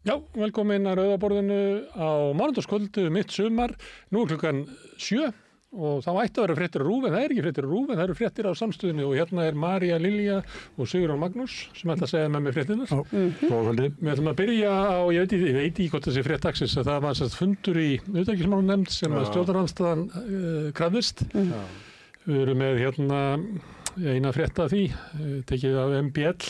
Já, velkomin að Rauðaborðinu á mánudagskvöldu mitt sumar. Nú klukkan 7 og þá ætti að vera fréttir á RÚV, en það ekki fréttir á RÚV, en það eru fréttir á Samstöðinni og hérna María Lilja og Sigurjón Magnús sem ætla að segja með mig fréttirnar. Við ætlum að byrja á, ég veit ekki hvort þessi frétt dagsins, að það var sérst fundur í utanríkismálanefnd sem að stjórnarandstaðan krafðist. Við erum með hérna eina frétt af því, tekið af MBL,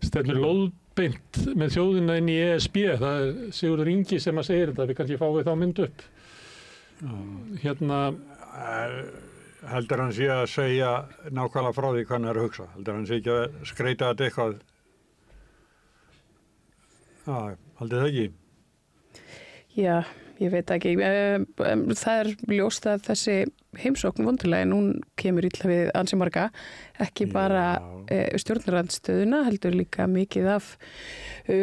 stefnir lóðbeint með þjóðina inn í ESB. Það Sigurður Ingi sem að segir þetta, við kannski fáum þá mynd upp. Hérna heldur hann sé að segja nákvæmlega frá því hvað hann er að hugsa, heldur hann sé ekki að skreita þetta eitthvað. Haldið það ekki? Já, ég veit ekki. Það er ljóst að þessi heimsókn vondulegin, hún kemur illa við ansi marga, ekki bara stjórnarandstöðuna, heldur líka mikið af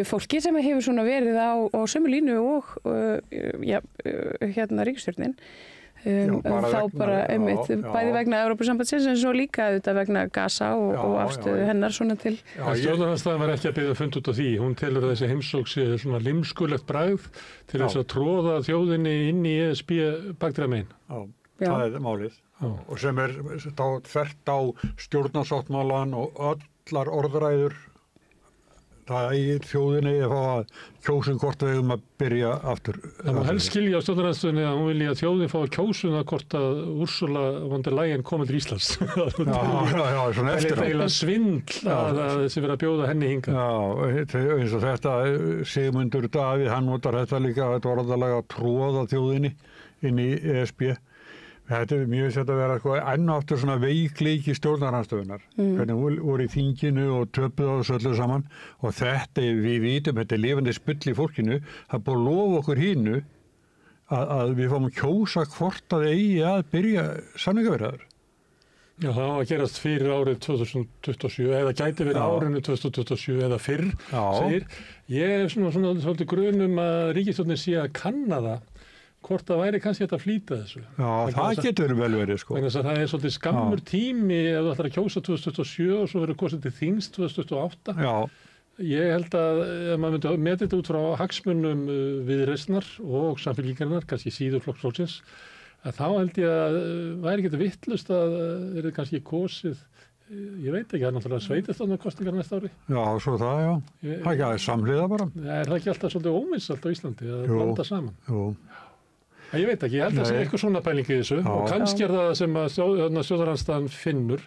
fólki sem hefur svona verið á sömu línu og hérna ríkisstjórnin. Bæði vegna Evrópusambandsins en svo líka auðvitað vegna Gaza og afstöðu hennar svona til. Stjórnarandstaðan var ekki að biðja fund út á því. Hún telur að þessi heimsókn sé svona limskulegt bragð til þess að tróða þjóðinni inn í ESB bakdýramegin. Það er málið. Og sem er þvert á stjórnarsáttmálan og allar orðræður. Það er þjóðinni að fá að kjósa hvort við að byrja aftur. Það má helst skilja á stjórnarandstöðunni að hún vilja að þjóðin fá að kjósa hvort að Ursula von der Leyen komi til Íslands. Svona eftir á. Það er eiginlega svindl að þessi verið að bjóða henni hingað. Já, eins og þetta Sigmundur Davíð, hann notar þetta líka, þetta var orðalega að tróða þjóðinni inn í ESB. Þetta er mjög sett að vera enn aftur svona veikleiki stjórnarandstöðunar. Hvernig voru í þinginu og töpuð á þessu öllu saman og þetta, við vitum, þetta er lifandi spull í fólkinu, það er búið að lofa okkur hínu að við fáum að kjósa hvort að eigi að byrja samningaviðræður. Já, það á að gerast fyrir árið 2027 eða gæti verið árinu 2027 eða fyrr, segir. Ég er svona svolítið grunum að ríkisstjórnin sé að kanna það hvort það væri kannski að flýta þessu. Já, það getur vel verið, sko. Þannig að það er svolítið skammur tími ef þú ætlar að kjósa 2027 og svo verður kosið til þings 2028. Já. Ég held að ef maður myndi metið þetta út frá hagsmunum Viðreisnar og Samfylkingarinnar, kannski síður Flokksins, að þá held ég að væri ekki vitlaust að það er kannski kosið, ég veit ekki, það er náttúrulega sveitarstjórnarkosningar næsta ári. Já, svo það, já. Það er ekki aðeins samhliða bara. Er það ekki alltaf svolítið óvinsælt á Íslandi að blanda saman? Jú. Ég veit ekki, ég held að það sé eitthvað svona pæling í þessu og kannski er það sem að stjórnarandstaðan finnur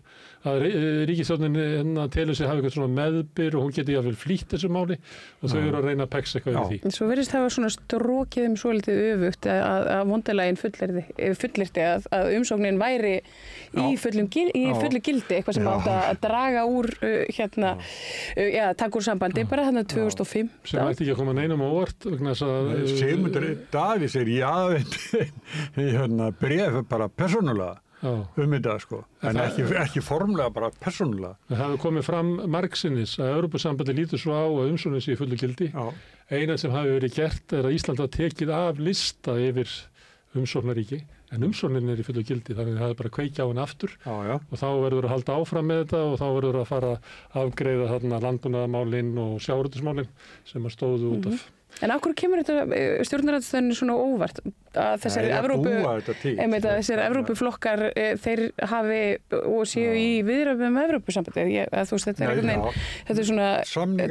að ríkisstjórnin telur sig hafa eitthvað svona meðbyr og hún geti jáfnvel flýtt þessu máli og þau eru að reyna að pexa eitthvað yfir því. Svo verðist það svona strókið svolítið öfugt að vondalægin fullyrti að umsóknin væri í fullu gildi, eitthvað sem átt að draga úr taka úr sambandi bara þarna 2005. Sem ætti ekki að koma neinum á óvart vegna þess að Sigmundur Davíð segir bréf bara persónulega þetta, sko. En ekki formlega, bara persónulega. Það hafi komið fram margsinnis að Evrópusambandi lítur svo á að umsóknin sé í fullu gildi. Eina sem hafi verið gert er að Ísland hafi tekið af lista yfir umsóknaríki, en umsóknin er í fullu gildi, þannig að það er bara að kveikja á henni aftur og þá verður að halda áfram með þetta og þá verður að fara að afgreiða þarna landbúnaðarmálin og sjávarútvegsmálin sem að stóðu út af. En af hverju kemur þetta stjórnarandstöðunni svona óvart að þessir Evrópuflokkar þeir hafi og séu í viðræðum með Evrópusambandið? Þú veist, þetta er svona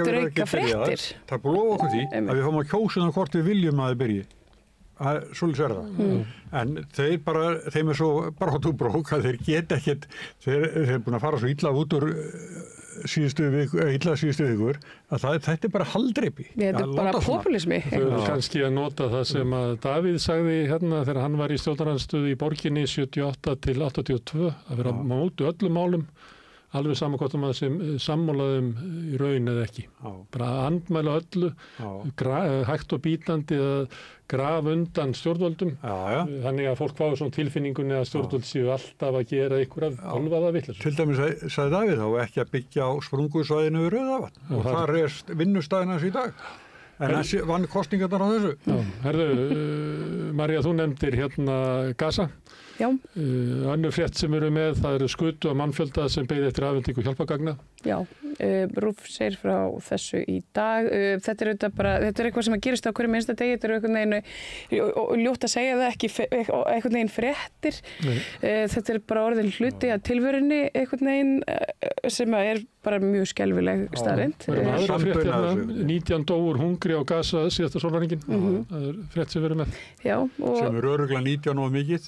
drauga fréttir. Það er búið að lofa okkur því að við fáum að kjósa hvort við viljum að þið byrji. Svolítið er það. En þeim er svo brátt úr brók að þeir geta ekkert, þeir er búin að fara svo illa út úr síðustu vikur að þetta er bara haldreipi. Þetta er bara populismi. Þau eru kannski að nota það sem að Davíð sagði hérna þegar hann var í stjórnarandstöðu í borginni 78 til 82 að vera á móti öllum málum alveg saman hvort maður sem sammálaðum í raun eða ekki. Bara andmæla öllu, hægt og bítandi að grafa undan stjórnvöldum. Þannig að fólk fái svona tilfinningunni að stjórnvöld séu alltaf að gera einhverja alvaða vitleysu. Til dæmis sagði Davíð þá ekki að byggja á sprungusvæðinu við Rauðavatn. Og þar er vinnustæðin hans í dag. En þessi vann kosningarnar á þessu. Herðu, María, þú nefndir hérna Gaza. Já. Önnur frétt sem eru með, það eru skutu og mannfjölda sem beið eftir afhendingu hjálpargagna. Já, RÚV segir frá þessu í dag. Þetta er eitthvað sem að gerist á hverju minnsta degi, þetta er einhvern veginn, og ljótt að segja það, ekki einhvern veginn fréttir. Þetta er bara orðin hluti að tilverunni einhvern veginn sem er bara mjög skelfileg staðreynd. Það er aðra frétt hérna, 19 dóur hungri á Gaza síðasta sólarhringinn. Það er frétt sem við erum með. Já, sem er örugglega 19 og mikið.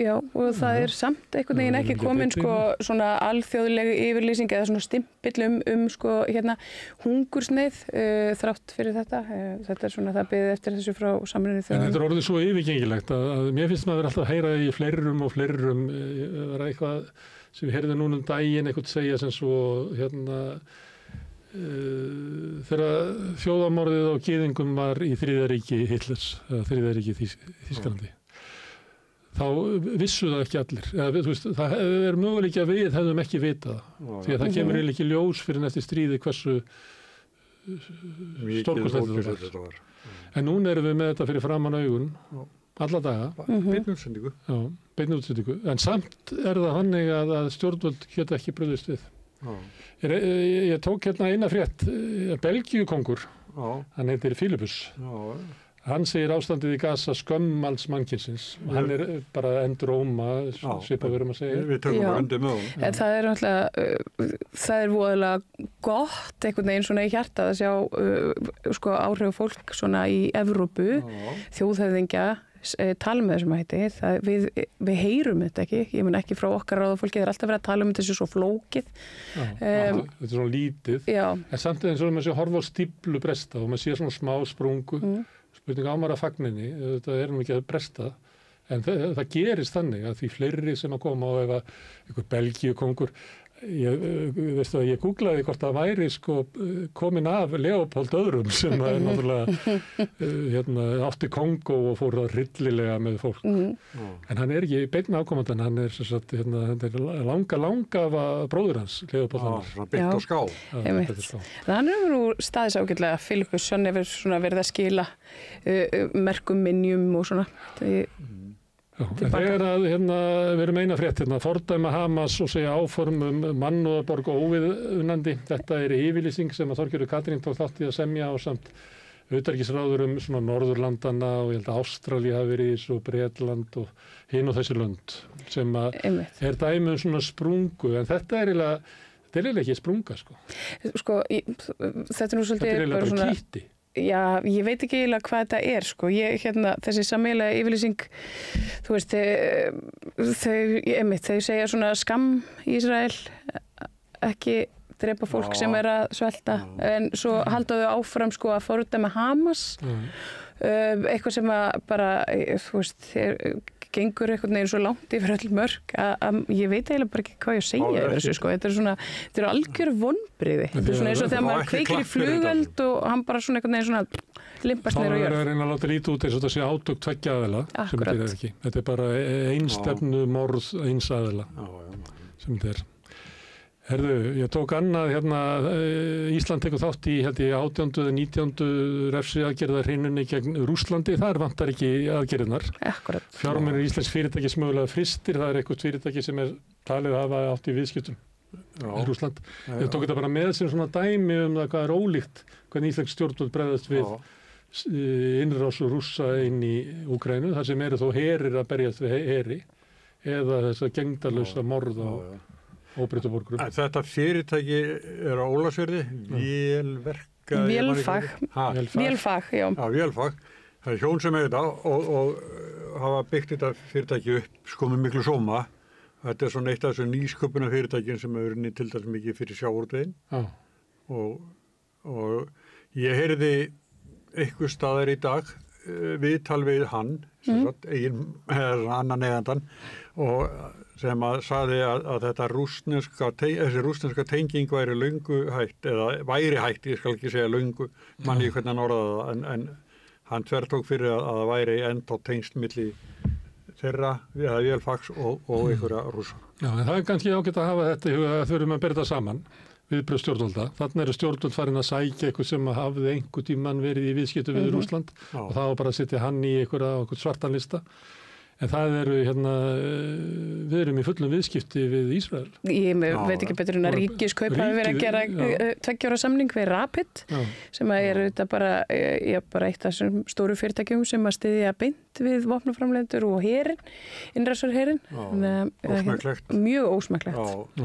Já, og það er samt einhvern veginn ekki komin sko svona alþjóðlegu yfirlýsing eða svona stimpill sko hérna hungursneið þrátt fyrir þetta. Þetta er svona það beðið eftir þessu frá Sameinuðu þjóðanna. En þetta er orðið svo yfirgengilegt að mér finnst maður alltaf að heyra í fleirum og fleirum. Það var eitthvað sem við heyrðum núna daginn eitthvað segja sem svo hérna þegar þjóðarmorðið á gyðingum var í Þriðja ríki Hitlers, eða Þriðja ríki Þýskalandi. Þá vissu það ekki allir. Þú veist, það er möguleiki að við hefðum ekki vitað því að það kemur eiginlega ekki ljós fyrir eftir stríði hversu stórkostlegt þetta var. En núna erum við með þetta fyrir framan augun alla daga. Beinni útsendingu. Já, beinni útsendingu. En samt er það þannig að stjórnvöld geta ekki brugðist við. Ég tók hérna eina frétt, Belgíukongur, hann heitir Filipus. Hann segir ástandið í Gaza skömmalds mannkynsins og hann er bara enduróma, svipað verum að segja. Við tökum bara undir með honum. En það er náttúrulega, það er voðalega gott einhvern veginn svona í hjarta að sjá sko áhrif fólk svona í Evrópu, þjóðhöfðingja, tala með þessum hætti. Við heyrum þetta ekki, ég mun ekki frá okkar ráðafólki, það er alltaf verið að tala um þetta svo flókið. Þetta er svona lítið, en samt eins og maður sé horfa á stíflu bresta og maður sé svona smá sprungu. Spurning ámar að fagninni, þetta er nú ekki að bresta, en það gerist þannig að því fleiri sem að koma á ef að einhver Belgíukongur, ég googlaði hvort það væri sko komin af Leopold öðrum sem að náttúrulega átti Kongó og fór það hryllilega með fólk. En hann er ekki beinn afkomandan, hann er langa af bróður hans, Leopold hans. Byggt á ská. Hann er nú staðis ágætlega, Filipus, hann hefur svona verið að skila merkum minjum og svona. Þegar að við erum eina frétt fordæma Hamas og segja áform mannúðarborg og óviðunandi. Þetta er yfirlýsing sem að Þorgerður Katrín tók þátt í að semja á samt utanríkisráður svona Norðurlandana og ég held að Ástralía hafi verið í þessu og Bretland og hin og þessi lönd sem að er dæmi svona sprungu en þetta er eiginlega ekki sprunga sko. Sko, þetta er nú svolítið þetta er eiginlega bara kýtti. Já, ég veit ekki eiginlega hvað þetta er, sko. Þessi sameiginlega yfirlýsing, þú veist, þau segja svona skamm Ísrael, ekki drepa fólk sem er að svelta, en svo halda þau áfram, sko, að fordæma Hamas, eitthvað sem að bara, þú veist, gengur einhvern veginn svo langt yfir öll mörk að ég veit eiginlega bara ekki hvað ég að segja yfir þessu sko. Þetta er algjör vonbrigði. Þetta er svona eins og þegar maður kveikir í flugveld og hann bara svona einhvern veginn svona limpast niður á jörð. Það er að reyna að láta lítið út eins og þetta sé átök tveggja aðila sem þetta er ekki. Þetta er bara einstefnu morð eins aðila sem þetta er. Herðu, ég tók annað Ísland tekur þátt í 18. eða 19. refsiaðgerðar hrinunni gegn Rússlandi, þar vantar ekki aðgerðirnar. Akkurat. Fjármunir íslensk fyrirtæki mögulega fristir, það er eitthvað fyrirtæki sem er talið að hafa átt í viðskiptum í Rússland. Ég tók þetta bara með sem svona dæmi það hvað er ólíkt, hvernig íslensk stjórnvöld bregðast við innrás Rússa inn í Úkraínu, þar sem eru þó herir að berjast við heri eða þess að gengdarlausa morð á óbreytaborgurum. Þetta fyrirtæki er á Ólafsfirði, Vélfag, já. Já, Vélfag. Það er hjón sem er þetta og hafa byggt þetta fyrirtæki upp sko með miklu sóma. Þetta er svona eitt af þessu nýsköpuna fyrirtækin sem hefur unnið til dæmis mikið fyrir sjávarútveginn. Og ég heyrði einhvers staðar í dag viðtal við hann, annan eigendan og sem að sagði að þetta þessi rússneska tenging væri löngu hætt, eða væri hætt, ég skal ekki segja löngu, manni hvernig hann orðaði það, en hann þvertók fyrir að það væri enda tengst milli þeirra, eða Vélfags og einhverja rússa. Já, en það er kannski ágætt að hafa þetta í huga að þurfum að bera það saman, viðbrögð stjórnvalda. Þannig eru stjórnvöld farin að sækja eitthvað sem hafði einhvern tímann verið í viðskiptum við Rússland og það var bara að setja hann í einhvern svartan lista. En það eru við erum í fullum viðskipti við Ísrael. Ég veit ekki betur en að Ríkiskaup hafi verið að gera 2 ára samning við Rapid sem að þetta bara eitt af þessum stóru fyrirtækjum sem að styðja beint við vopnaframleiðendur og herinn, innrásarherinn. Mjög ósmekklegt.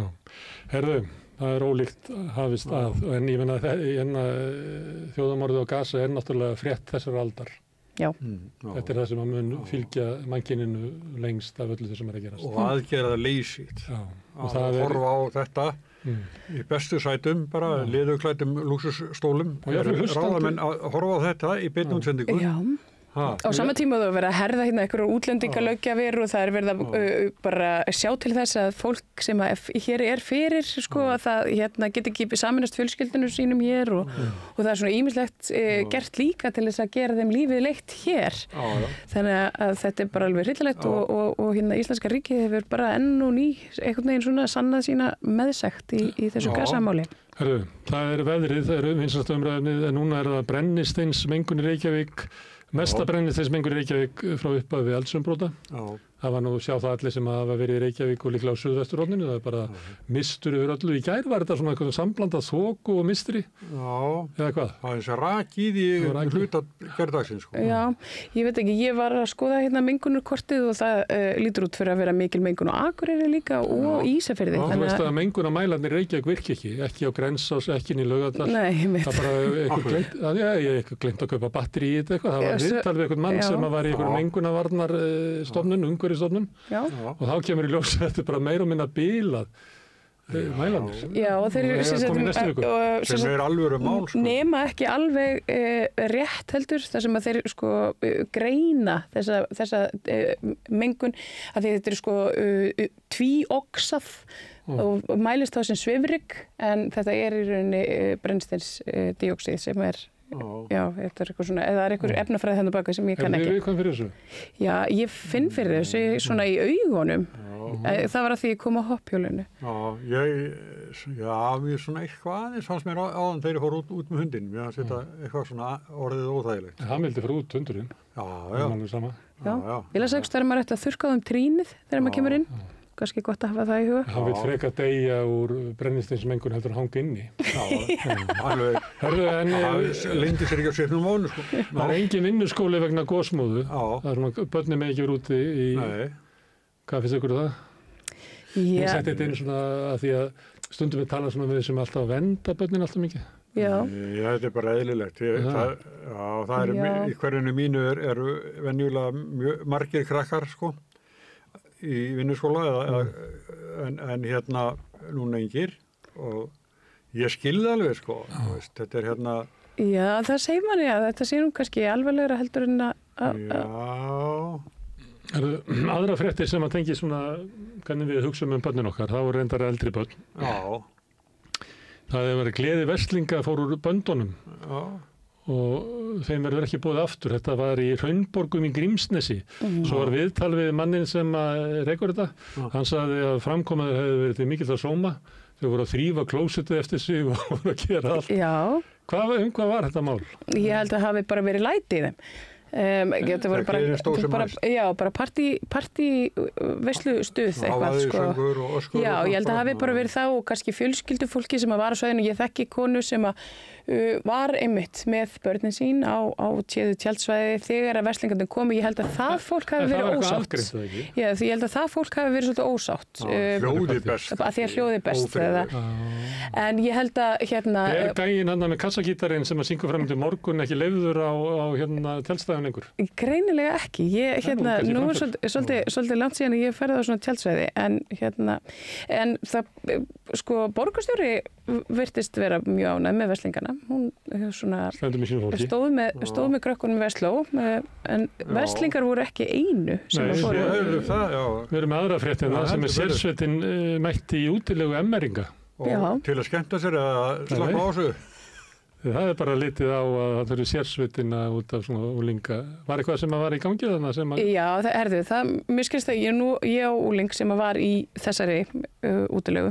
Herðu, það er ólíkt hafist að, en ég meina þjóðamorðið á Gaza er náttúrulega frétt þessar aldar. Já. Þetta er það sem að mun fylgja mannkyninu lengst af öllu þessum að gerast. Og aðgera það leysið. Að horfa á þetta í bestu sætum, bara leðurklæddum lúxusstólum. Ráðamenn að horfa á þetta í beinni útsendingu. Já. Á sama tíma þú verið að herða hérna einhverjum útlendingalöggjafir og það er verið að bara sjá til þess að fólk sem að hér er fyrir sko að það get ekki saminast fjölskyldunum sínum hér og það er svona ýmislegt gert líka til þess að gera þeim lífið leitt hér. Þannig að þetta er bara alveg hryllilegt og Íslenska ríkið hefur bara enn og ný einhvern veginn svona sannað sína meðsekt í þessu gasamáli. Herru, það er veðrið, það er vinsælasta umræðunni en núna er það brennisteinsmengun í Reykjavík. Mesta brennisteinsmengun í Reykjavík frá upphafi eldsumbróta. Það var nú sjá það allir sem hafa verið í Reykjavík og líklega á Suðvesturhorninu. Það er bara mistur yfir öllu. Í gær var þetta svona eitthvað samblandað þoku og mistri. Eða hvað? Það er þessi rakið í hluta gerðdagsins. Sko. Já, ég veit ekki. Ég var að skoða hérna mengunarkortið og það lítur út fyrir að vera mikil mengun á Akureyri líka og Ísafirði. Þú veist að mengunarmælarnir í Reykjavík virki ekki á Grensás, ekki inn í Laugardal. Nei, það bara eitthvað gleymt að kaupa batteri í þetta eitthvað. Það var viðtal við einhvern mann sem var í einhverjum mengunarvarnarstofnun, umhverfisstofnun og þá kemur í ljós að þetta er bara meira og minna bilað mælanir. Já, og þeir eru sem er alvöru mál sko. Nema ekki alveg rétt heldur þar sem að þeir sko greina þessa mengun að þetta er sko tvíoxað og mælist þá sem svifryk en þetta er í rauninni brennisteinsdíoxíð sem er já, þetta er eitthvað svona, eða er eitthvað efnafræði þannig baka sem ég kann ekki. Er þið viðkvæm fyrir þessu? Já, ég finn fyrir þessu svona í augunum. Það var að því ég kom á hoppjólinu. Ég svona eitthvað aðeins fannst mér áðan þegar ég fór út með hundin. Mér fannst þetta eitthvað svona orðið óþægilegt. Hann vildi fara út hundurinn. Já. Ég las ekki að maður ætti að þurrka á trínið þegar maður kemur inn. Kannski gott að hafa það í huga. Hann vil freka deyja úr brennisteinsmengun heldur að hanga inni. Lengdi sér ekki á sérnum mánu sko. Það er engin vinnuskóli vegna gosmóðu. Það er svona, börnum með ekki verið úti í... Hvað finnst ykkur það? Ég setti þetta inn svona að því að stundum við tala svona með þessum alltaf að venda börnin alltaf mikið. Já, þetta er bara eðlilegt. Það er í hverjunu mínu eru venjulega margir krakkar sko. Í vinnuskóla en hérna núna engir og ég skilði alveg sko þetta er hérna Já, það segir manni að þetta sé nú kannski alvarlegra heldur en að Aðra fréttir sem að tengi svona hvernig við hugsaum börnin okkar, það voru reyndar eldri börn. Það hefur verið gleði verslinga fór úr böndunum og þeim verður ekki búið aftur. Þetta var í Hraunborgum í Grímsnesi. Svo var viðtal við mannin sem rekur þetta. Hann sagði að framkomaður hefði verið til mikill að sóma. Þau voru að þrífa klósettið eftir sig og voru að gera allt. Já. Hvað var þetta mál? Ég held að það hafi bara verið læti í þeim. Þetta voru bara partí veislustuð eitthvað sko. Já, ég held að hafi bara verið þá og kannski fjölskyldufólki sem að var á svæðinu. Ég þekki konu sem að var einmitt með börnin sín á téðu tjaldsvæði þegar að verslingarnir komu. Ég held að það fólk hafi verið ósátt. Já, því ég held að það fólk hafi verið svolítið ósátt. Hljóði best. Að því að hljóði best. En ég held að hérna... Er gæinn hann með kassagítarinn sem að syngur fram til morgun ekki leyfður á hérna tjaldstæðan lengur? Greinilega ekki. Nú er svolítið langt síðan að ég ferði á svona tjaldsvæði en það sko borgarstjóri virtist vera mjög ánægð með verslingarna. Hún svona stóð með krökkunum í Versló en verslingar voru ekki einu sem að fóru. Við erum með aðra fréttina sem sérsveitin mætti í útilegu emmeringa. Til að skemmta sér eða slappa á sig? Það bara litið á að það þurfi sérsvitina út af svona úlinga. Var eitthvað sem var í gangi þarna sem að... Já, mér skilst að ég á úling sem var í þessari útilegu.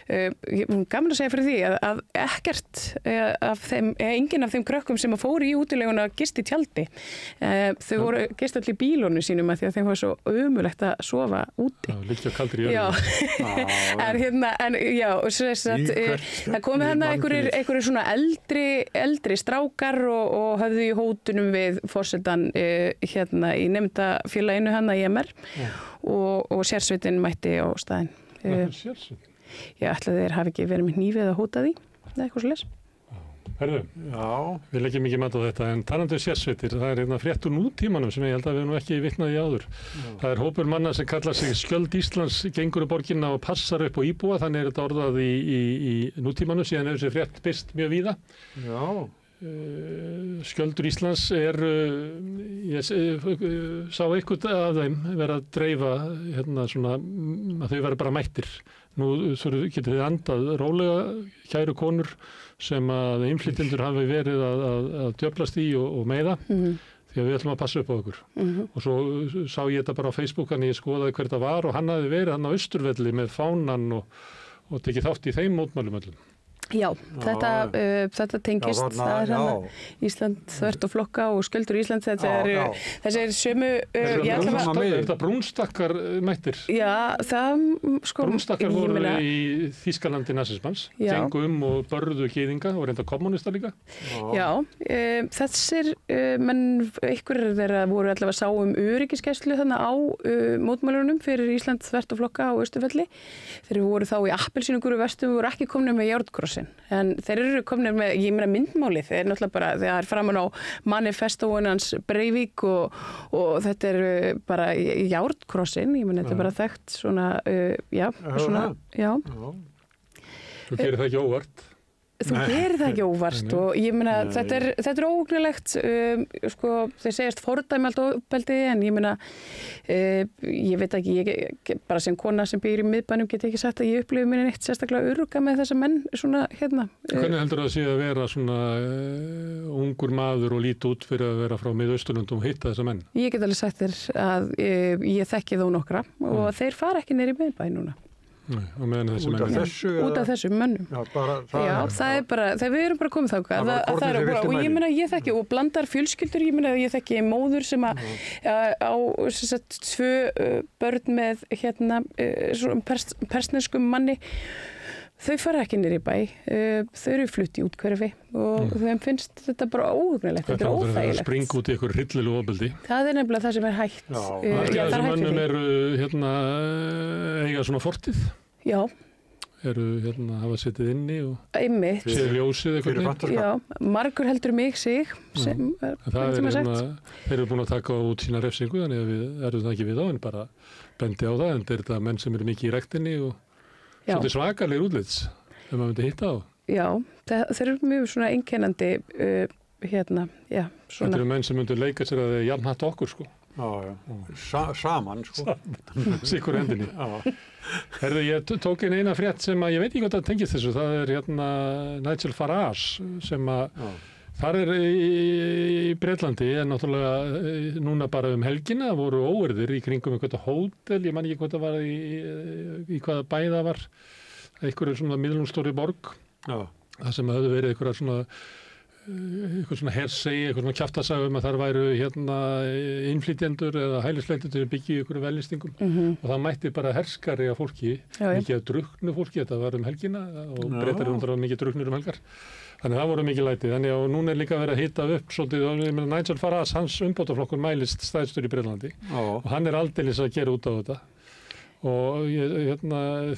Gaman að segja fyrir því að ekkert af þeim, enginn af þeim krökkum sem fóru í útileguna gist í tjaldi. Þau voru gist allir í bílónu sínum að því að þeim var svo ömurlegt að sofa úti. Já, líka kaldri jörðu. Það komið hérna einhverjir svona eldri strákar og höfðu í hótunum við forsetan hérna í nefndafélaginu hérna í MR og sérsveitin mætti á staðinn. Sérsveitin? Já, ætla þeir hafi ekki verið með hnífið að hóta því, eða eitthvað svo les. Herðu, við leggjum mikið mat á þetta, en talandi sérsveitir, það er frétt úr nútímanum sem ég held að við nú ekki vitnaði í áður. Það er hópur manna sem kallar sig Skjöld Íslands, gengur í borginna og passar upp á íbúa, þannig er þetta orðað í nútímanum, síðan er þessi frétt birst mjög víða. Já. Skjöldur Íslands ég sá eitthvað af þeim vera að dreifa svona, að þau vera bara mættir. Nú getur þið andað rólega, kæru konur sem að innflytjendur hafi verið að djöflast í og meiða því að við ætlum að passa upp á okkur. Og svo sá ég þetta bara á Facebook en ég skoðaði hver þetta var og hann hafi verið hann á Austurvelli með fánan og tekið þátt í þeim mótmælum öllum. Já, þetta tengist, það er Ísland þvert og flokka og Skjöldur Ísland, þessi er sömu... Er þetta brúnstakkar mættir? Já, það... Brúnstakkar voru í Þýskalandi nasismans, gengu og börðu gyðinga og reynda kommunista líka. Já, þessir menn, einhverjir þeirra voru allavega sá öryggisgæslu þannig á mótmælunum fyrir Ísland þvert og flokka á Austurvelli. Þeir voru þá í appelsínugulu vestum og voru ekki komnir með járnkrossin. En þeir eru komnir með, ég meina myndmálið, þeir eru náttúrulega bara, þeir eru framan á manifestóun hans Breivik og þetta eru bara járnkrossin, ég meina þetta er bara þekkt svona, já. Þú gerir það ekki óvart. Þú gerir það ekki óvart og ég meina þetta er ógnilegt, þeir segjast fordæmi allt ofbeldi en ég meina, ég veit ekki, ég bara sem kona sem býr í miðbænum get ekki sagt að ég upplifi mér neitt sérstaklega örugga með þessa menn svona hérna. Hvernig heldur það að sé að vera svona ungur maður og lítið út fyrir að vera frá Miðausturlöndum og hitta þessa menn? Ég get alveg sagt þér að ég þekki þá nokkra og þeir fara ekki niður í miðbæ núna. Og meðan þessi menn út af þessum mönnum það er bara, þegar við erum bara komið þáka og ég meina ég þekki og blandar fjölskyldur, ég meina ég þekki móður sem á 2 börn með hérna persneskum manni, þau fara ekki niður í bæ, þau eru flutt í útkverfi og þeim finnst þetta bara óhugnilegt, þetta er óþægilegt. Það springa út í ykkur hryllilegu ofbeldi. Það er nefnilega það sem er hægt. Þessum mönnum eru eiga svona fortið. Já. Hafa sittið inni og séð ljósið eitthvað. Já, margur heldur mig sig sem þeir eru búin að taka út sína refsingu, þannig að við erum það ekki við á en bara bendi á það, en þetta menn sem eru mikið í rektinni og svolítið svakalegir útlits þegar maður myndi hitta á. Já, þeir eru mjög svona einkennandi svona. Þetta eru menn sem myndu leika sér að þeir jafnhatt okkur sko. Saman sko. Sikur hendinni. Herðu, ég tók inn eina frétt sem að ég veit ekki hvað það tengist þessu, það er Nigel Farage sem að þar er í Bretlandi en náttúrulega núna bara helgina voru óerðir í kringum eitthvað hótel, ég man ekki hvað það var í hvaða bæ það var, einhverju svona miðlungsstóri borg, það sem höfðu verið eitthvað svona hersegi, eitthvað svona kjaftasaga að þar væru innflytjendur eða hælisleitendur sem byggju í einhverju vellistingum og það mætti bara herskari af fólki, mikið af drukknu fólki, þetta var helgina og Bretar eru mikið drukknir helgar. Þannig að það voru mikið lætið. Þannig að núna er líka verið að hita upp svolítið og Nigel Farage, hans umbótaflokkur mælist stæðstur í Bretlandi og hann er aldeilis að gera út á þetta. Og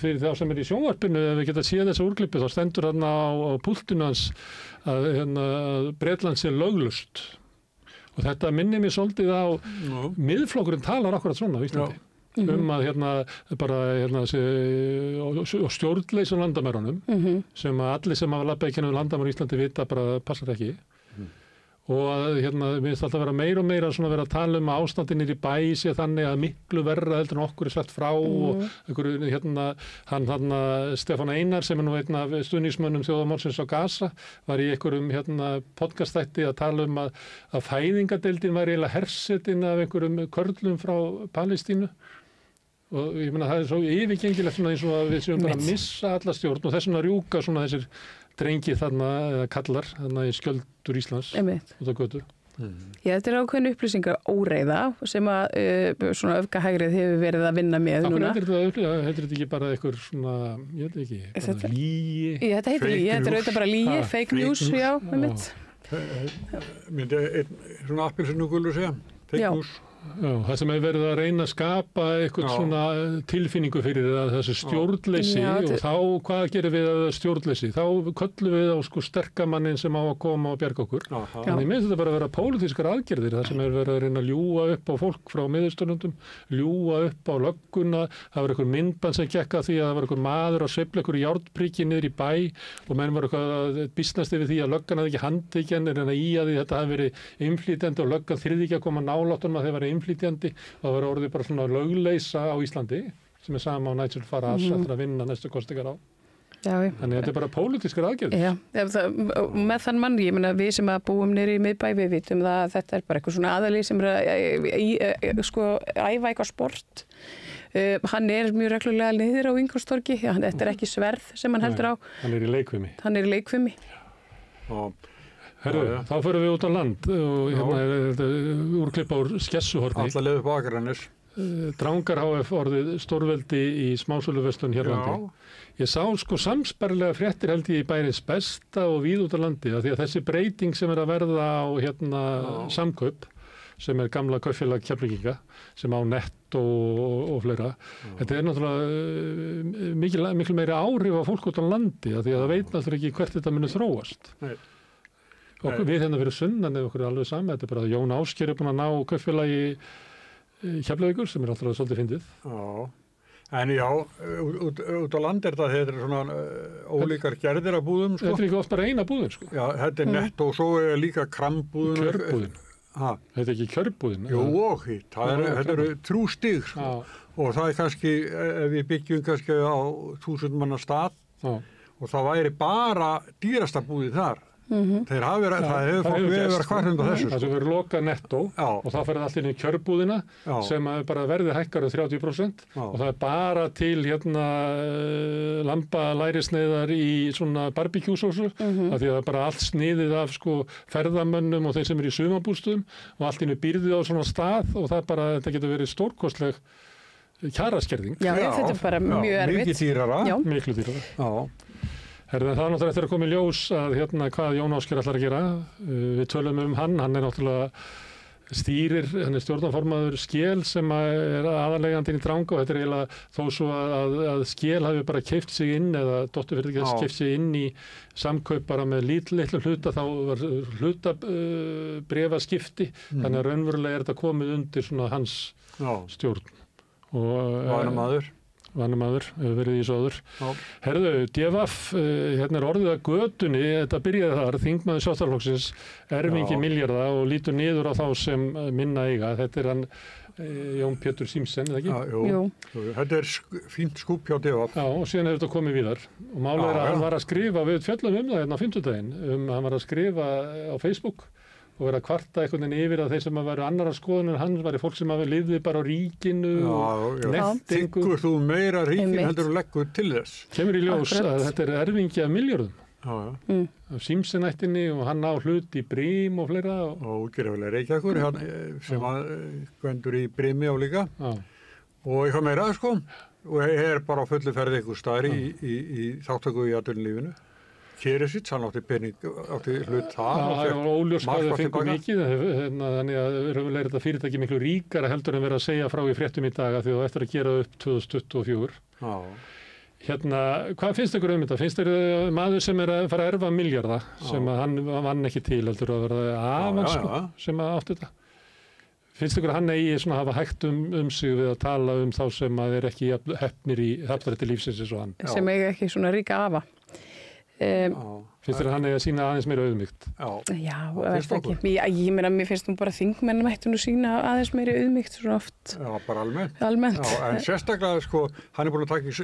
fyrir þá sem er í sjónvarpinu, ef við geta séð þessa úrklippu, þá stendur hann á púltinu hans að Bretland sé löglust. Og þetta minnir mér svolítið á, miðflokkurinn talar akkurat svona á Íslandi. Að stjórnleysi á landamærunum sem að allir sem hafa labbað í kennum landamærum í Íslandi vita bara passar ekki og að mér finnst alltaf vera meira og meira svona vera að tala að ástandin í bæ sé þannig að miklu verra heldur en okkur sagt frá og einhverju hann Stefán Einar sem nú einn af stuðningsmönnum þjóðarmálsins á Gaza var í einhverjum podcastþætti að tala að fæðingadeildin væri eiginlega hersetin af einhverjum körlum frá Palestínu. Og ég meina það svo yfirgengilegt svona eins og að við séum bara að missa alla stjórn og þess vegna rjúka svona þessir drengi þarna eða kallar þarna í skjöldur Íslands út á götu. Já, þetta ákveðin upplýsingar óreiða sem að svona öfgahægrið hefur verið að vinna með núna. Heitir þetta ekki bara einhver svona, ég veit ekki, bara lígi? Já, þetta heitir lígi, þetta auðvitað bara lígi, fake news, já, með mitt. Myndi svona appelsínugulur segja, fake news. Já, það sem hefur verið að reyna að skapa eitthvað svona tilfinningu fyrir þessu stjórnleysi og þá hvað gerir við að stjórnleysi? Þá köllum við á sterkamannin sem á að koma og bjarga okkur. Þannig minnst þetta bara að vera pólitískar aðgerðir þar sem hefur verið að reyna að ljúga upp á fólk frá Miðausturlöndum, ljúga upp á lögguna, það var einhver myndband sem gekk að því að það var einhver maður að sveifla einhver járnpriki niður í bæ og menn var eitthvað að býsnast yfir því að löggan hafði ekki handtekinn en í að því þetta hafi verið innflytjandi og löggan þyrði ekki að koma nálægt honum að þeir væri innflytjandi og það var orðið bara svona lögleysa á Íslandi sem sama á Nigel Farage eftir að vinna næstu kostingar á. Já. Þannig þetta bara pólitískar aðgerðir. Já, með þann mann, ég meina við sem að búum niður í miðbæ, við vitum það að þetta bara eitthvað svona aðali sem æfa eitthvað sport. Hann mjög reglulega niður á Ingólfstorgi, þetta ekki sverð sem hann heldur á. Hann í leikfimi. Herru, þá förum við út á land og þetta úrklippa úr Skessuhorni. Alla leið upp á Akranes. Drangar HF orðið stórveldi í smásöluverslun hér landi. Ég sá samsparlega fréttir held ég í Bærins Besta og víð út á landi því að þessi breyting sem að verða á Samkaup sem gamla kaupfélag Keflvíkinga sem á Netto og fleira. Þetta náttúrulega miklu meiri áhrif á fólk út á landi því að það veit náttúrulega ekki hvert þetta muni þróast. Nei. Okkur við fyrir sunnan eða okkur alveg saman, þetta bara Jón Ásgeir búin að ná kaupfélagi Keflavíkur sem alltaf svolítið fyndið. Já, en já, út á land þetta er svona ólíkar gerðir af búðum. Þetta er ekki oft bara eina búðin. Já, þetta Netto og svo líka krambúðin. Kjörbúðin. Þetta er ekki kjörbúðin. Jú, og þetta eru trústig og það kannski, ef við byggjum kannski á 1000 manna stað og það væri bara dýrasta búðið þar. Það hefur fólk verið hvartund á þessu. Það sem verður lokað Netto og þá fer það allt inn í kjörbúðina sem bara verði hækkar 30% og það er bara til lambalærisneiðar í svona barbecue-sósu af því að það er bara allt sniðið af ferðamönnum og þeir sem eru í sumarbústum og allt inn í býrðið á svona stað og það bara, þetta getur verið stórkostleg kjaraskerðing. Já, þetta er bara mjög erfitt. Mikið dýrara. Miklu dýrara. Já. Það er náttúrulega eftir að koma í ljós að hvað Jón Ásgeir ætlar að gera. Við tölum hann er náttúrulega stýrir, hann er stjórnarformaður Skel sem er aðalegandinn í Dranga og þetta er eiginlega þó svo að Skel hafi bara keypt sig inn eða dótturfyrirtæki keypt sig inn í Samkaup bara með litlu hluta, þá var hlutabréfaskipti, þannig að raunverulega er þetta komið undir svona hans stjórn. Og Vannamaður, hefur verið í sóður. Herðu, DFF, er orðið að götunni, þetta byrjaði þar, þingmaður Sjálfstæðisflokksins, erfingi milljarða og lítur niður á þá sem minna eiga. Þetta er hann Jón Pétur Símsen, eða ekki? Jú. Þetta er fínt skúp hjá DFF. Já, og síðan hefur þetta komið víðar. Og málið er að hann var að skrifa, við fjöllum það hérna á 50-daginn, hann var að skrifa á Facebook og verið að kvarta einhvern veginn yfir að þeir sem að veru annara skoðun en hann var fólk sem að liði bara á ríkinu og nettingu. Þykkur þú meira ríkin heldur og leggur til þess. Kemur í ljós að þetta er erfingi af milljörðum. Af Símsenættinni og hann á hlut í Brím og fleira. Og útgerðarfélag Reykjavíkur sem að gvendur í Brimi á líka. Og eitthvað meira og er bara á fullu ferði einhver staðar í þáttöku í atvinnulífinu. Keresits, hann átti hlut það. Það er óljós hvað þau fengur mikið, þannig að raunverulega er þetta fyrirtæki miklu ríkara heldur en verið að segja frá í fréttum í dag því þú eftir að gera upp 2024. Hvað finnst ykkur þetta? Finnst ykkur maður sem er að fara að erfa milljarða sem að hann vann ekki til heldur að vera afan sem að átti þetta? Finnst ykkur að hann eigi að hafa hægt sig við að tala þá sem að er ekki hefnir í hafðrætti lífsins eins og hann? Sem eiga ekki svona ríka afa. Finnst þér að hann eigi að sína aðeins meira auðmýkt? Já, veist ekki. Ég meina, mér finnst nú bara þingmenn mættu nú sína aðeins meira auðmýkt svona oft. Já, bara almennt. Já, en sérstaklega, sko, hann búin að taka,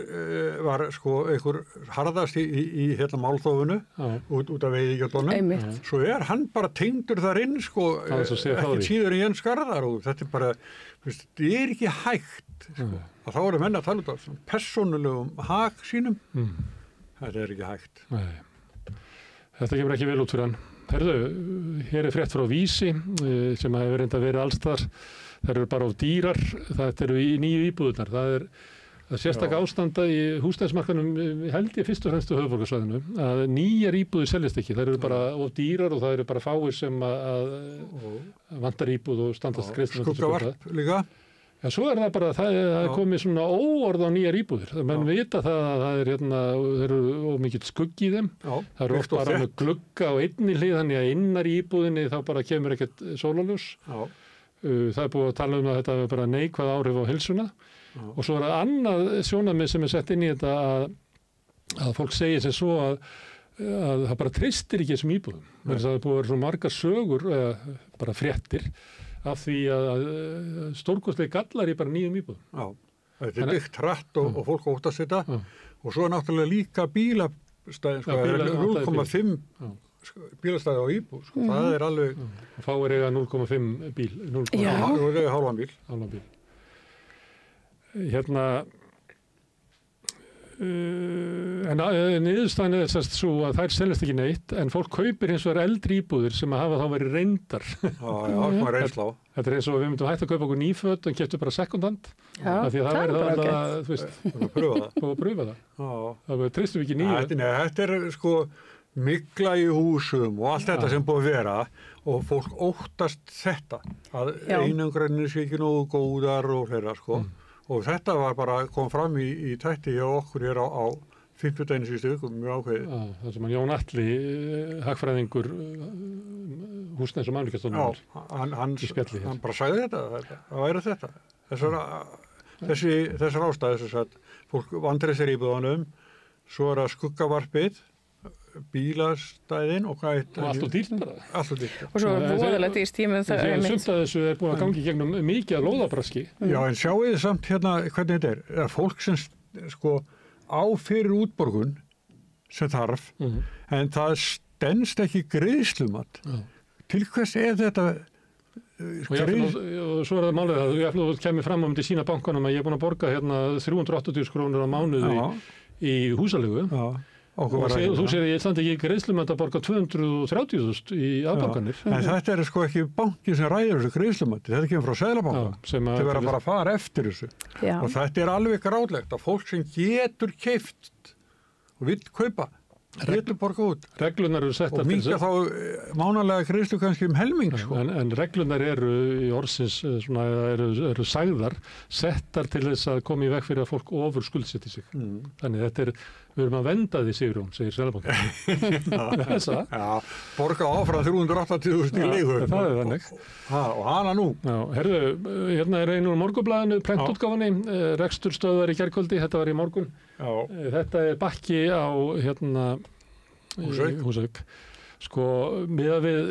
var, sko, einhver harðast í hérna málþófunu út af veiðigjöldunum. Einmitt. Svo hann bara tengdur þar inn, sko, ekki síður í Jens Garðar og þetta bara, veist, það ekki hægt, sko. Og þá menn að tala út af persónulegum hag sínum. Þetta ekki hægt. Nei. Þetta kemur ekki vel út fyrir hann. Herðu, hér frétt frá Vísi sem hefur reynda verið allstar. Það eru bara of dýrar. Þetta eru í nýju íbúðunar. Það er sérstaklega ástanda í húsnæðismarkanum held ég fyrst og fremst á höfuðborgarsvæðinu að nýjar íbúðir seljast ekki. Það eru bara of dýrar og það eru bara fáir sem að vantar íbúð og standast greiðslum. Skuggavarp líka. Já, svo það bara, það er komið svona óorð á nýjar íbúðir. Menn vita það að það eru ómikill skuggi í þeim. Já, það eru oft bara með glugga á einni hlið, þannig að innar í íbúðinni þá bara kemur ekkert sólarljós. Það er búið að tala um að þetta er bara neikvæð áhrif á heilsuna. Og svo það annað sjónarmið sem sett inn í þetta að fólk segir sem svo að það bara treystir ekki þessum íbúðum. Það er búið að vera svo margar sögur, bara fréttir, af því að stórkostlega gallar í bara nýjum íbúðum. Já, þetta er byggt hratt og fólk óttast þetta og svo er náttúrulega líka bílastæðin, sko, það er 0,5 bílastæði á íbúð, sko, það er alveg... Fáir eiga 0,5 bíl. Já. Það er eiga hálfan bíl. Hálfan bíl. Hérna... En niðurstaðan er þess svo að þær seljast ekki neitt en fólk kaupir hins vegar eldri íbúðir sem að hafa þá verið reyndar. Já, reynsla á. Þetta er eins og við myndum hægt að kaupa okkur nýföt en keyptum bara second-hand. Já, það er bara alltaf, þú veist, að pröfa það. Það treystum við ekki nýju. Þetta er sko mygla í húsum og allt þetta sem búið að vera og fólk óttast þetta að einangrænir sé ekki nógu góðar og fleira sko. Og þetta var bara, kom fram í tætti hjá okkur hér á 50 síðustu viku, mjög ákveðið. Það sem að Jón Atli, hagfræðingur húsnæðis- og mannvirkjastofnunar í spjalli. Hann bara sagði þetta, það væri þetta. Þessar ástæður þess að fólk vandræðir íbúðunum, svo er það skuggavarpið, bílastæðin og hvað og allt og dýrt bara. Allt og dýrt. Og svo voðalegt í stímum það er mynd. Sumt að þessu er búið að gangi gegnum mikið að lóðabraski. Já, en sjáu þið samt hérna hvernig þetta er. Það er fólk sem sko á fyrir útborgun sem þarf, en það stenst ekki greiðslumat. Til hvers er þetta og svo er það málið að ég ætla að kemur fram til sína bankanum að ég er búin að borga hérna 380.000 krónur á mánuði í húsalegu. Þú segir að ég standi ekki greiðslumætt að borga 230.000 í afborganir. En þetta er sko ekki banki sem ræður þessu greiðslumætti, þetta kemur frá Seðlabanka. Þau verða bara að fara eftir þessu. Og þetta er alveg grátlegt að fólk sem getur keypt og vill kaupa, getur borga út. Reglunar eru settar og minnka þá mánalega greiðslu kannski helming. Sko. En reglunar eru í orðsins svona, eru sagðar, settar til þess að koma í veg fyrir að fólk ofur skuldsetti sig. Þannig þetta við erum að venda því Sigrún, segir Seðlabanki. Já, borga áfram 380.000 í leigu. Það er þannig. Og hana nú. Já, herðu, hérna er einu úr Morgunblaðinu, prentútgáfunni, rekstursstöðvar í gærkvöldi, þetta var í morgun. Já. Þetta er bakki á hérna Húsavík. Sko, miðað við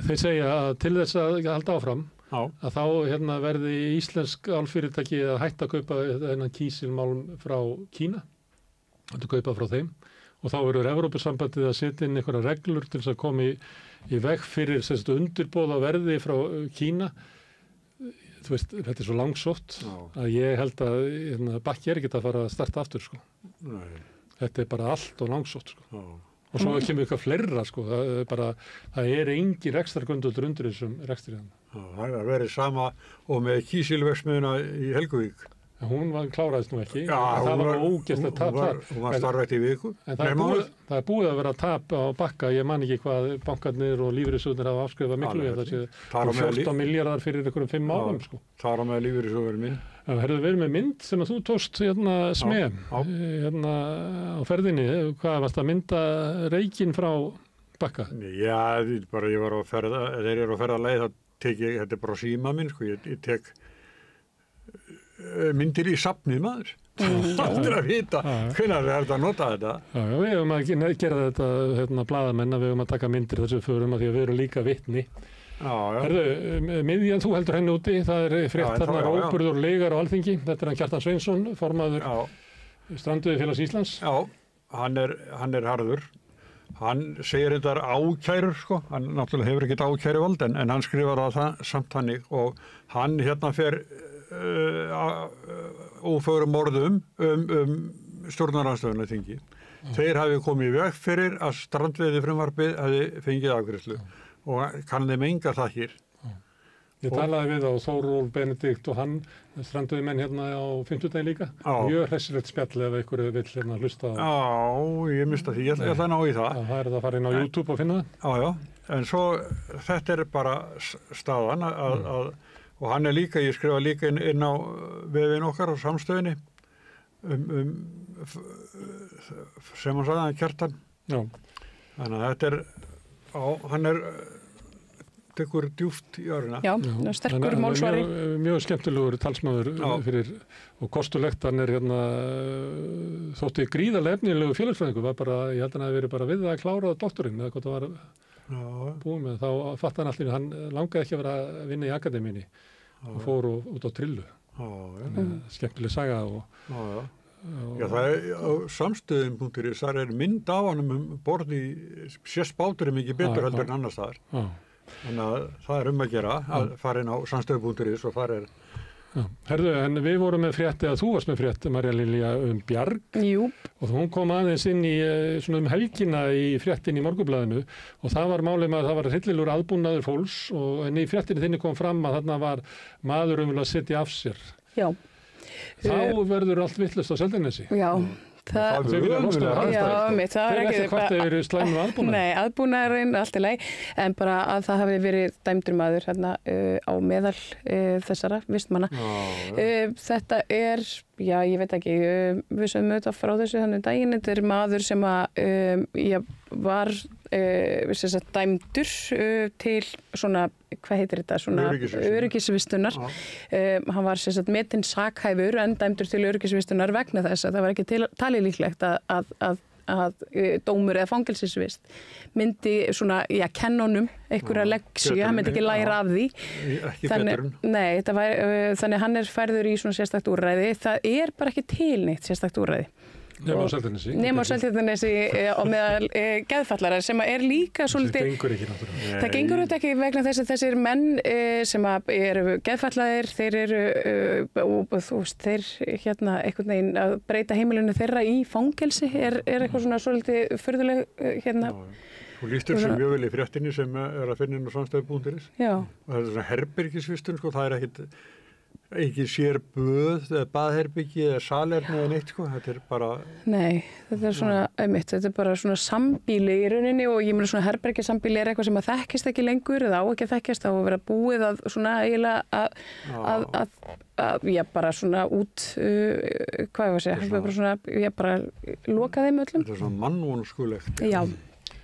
þeir segja að til þess að halda áfram, að þá hérna verði íslensk álfyrirtæki að hætta að kaupa þennan kísilmálm frá Kína. Að kaupa frá þeim og þá verður Evrópusambandið að setja inn einhverja reglur til þess að koma í veg fyrir undirboð á verði frá Kína. Þú veist, þetta er svo langsótt að ég held að bakki er ekki að fara að starta aftur sko. Þetta er bara allt og langsótt sko. Og svo kemur eitthvað fleira sko. Það er engin rekstrargrundvöllur undir þessum rekstri. Það er verið sama og með kísilverksmiðjuna í Helguvík. Hún kláraðist nú ekki. Já, það var ógeðslegt tap þar. Hún var starfætt í viku. En það er búið að vera tap á bakka. Ég man ekki hvað bankarnir og lífeyrissjóðnir hafa afskrifað miklu. Það sé 14 milljarðar fyrir einhverjum 5 árum. Sko. Þar á með lífeyrissjóður minn. Herðu verið með mynd sem að þú tókst Sme hérna á ferðinni. Hvað varst að mynda reykinn frá bakka? Já, ég var á ferða. Þeir eru á ferðalagi þá tek ég, þetta er bara síma minn, sko. Ég tek myndir í safnið maður. aldrei að vita hvenær er þetta að nota þetta. Já, við hefum að gera þetta blaðamenn að við hefum að taka myndir þessu förum að því að við erum líka vitni. Já. Herðu, miðjan, þú heldur henni úti, það er frétt þarna Róburður Legar á Alþingi, þetta er hann Kjartan Sveinsson, formaður Strandveiðifélags Íslands. Já, hann er harður. Hann segir þetta ákærur, sko, hann náttúrulega hefur ekkert ákæruvald en hann skrifar það samt hannig og hann fer ófögrum orðum stjórnarandstöðuna þingi. Þeir hafi komið í veg fyrir að strandveiðifrumvarpið hafi fengið afgreiðslu og kann þeim engar þakkir. Ég talaði við á Þórólf Benedikt og hann, strandveiðimenn hérna á 50 líka. Mjög hressilegt spjall ef einhverju vill hlusta á. Já, ég mista því, ég ætla að ná í það. Það er það að fara inn á YouTube og finna það. Já, en svo þetta er bara staðan og hann er líka, ég skrifa líka inn á vefinn okkar á samstöðinni sem hann sagði, hann Kjartan. Já. Þannig að þetta hann tekur djúpt í öruna. Já, sterkur málsvari. Mjög skemmtilegur talsmaður fyrir, og kostulegt, hann er þótti gríðarlega efnilegu félagsfræðingur, var bara, ég held að hann hafi verið bara við að klára doktorinn, eða hvað það var búið með, þá fatt hann allir, hann langaði ekki að vera að vinna í akademíunni og fór út á Trillu. Skemmtileg saga Já, það er á samstöðum.is, þar er mynd á hann borð í sést báturinn mikið betur heldur en annars staðar. Þannig að það er að gera að fara inn á samstöðu.is og þar er... Herðu, en við vorum með frétti, að þú varst með frétti, Marja Lilja, Bjarg. Jú. Og hún kom aðeins inn í svona helgina í fréttin í Morgunblaðinu og það var málið með að það var hryllilegur aðbúnaður fólks en í fréttinni þinni kom fram að þarna var maður að setja af sér. Já. Þá verður allt vitlaust á Seltjarnarnesi. Já. Það er ekki hvort það eru slæmur aðbúnaður. Nei, aðbúnaðurinn, allt í lagi, en bara að það hafi verið dæmdur maður hérna á meðal þessara vistmanna. Þetta er, já, ég veit ekki, við sögum auðvitað frá þessu þannig daginn, þetta er maður sem var dæmdur til svona, hvað heitir þetta, svona öryggisvistunar. Hann var metinn sakhæfur en dæmdur til öryggisvistunar vegna þess að það var ekki talið líklegt að dómur eða fangelsisvist myndi svona, kenna honum einhverja leksíu, hann myndi ekki læra af því. Þannig hann er færður í svona sérstakt úrræði. Það er bara ekki til neitt sérstakt úrræði. Nema á Seltjarnarnesi. Nema á Seltjarnarnesi og meðal geðfallarar sem er líka svolítið... Það gengur ekki náttúrulega. Það gengur ekki vegna þess að þessir menn sem eru geðfallaðir, þeir eru, þeir einhvern veginn að breyta heimilinu þeirra í fangelsi er eitthvað svona svolítið furðuleg Þú lýstir þessu mjög vel í fréttinni sem er að finna inn á samstæðu.is. Já. Og það er svona herbergisvistun, það er ekki sér böð eða baðherbyggi eða salerni eða neitt, þetta er bara... Nei, þetta er svona, þetta er bara svona sambýli í rauninni og ég meina svona herbergisambýli er eitthvað sem að þekkist ekki lengur eða á ekki að þekkist, þá að vera búið að svona eiginlega að bara svona út, hvað ég var að segja, bara svona, bara loka þeim öllum. Þetta er svona mannvonskulegt. Já.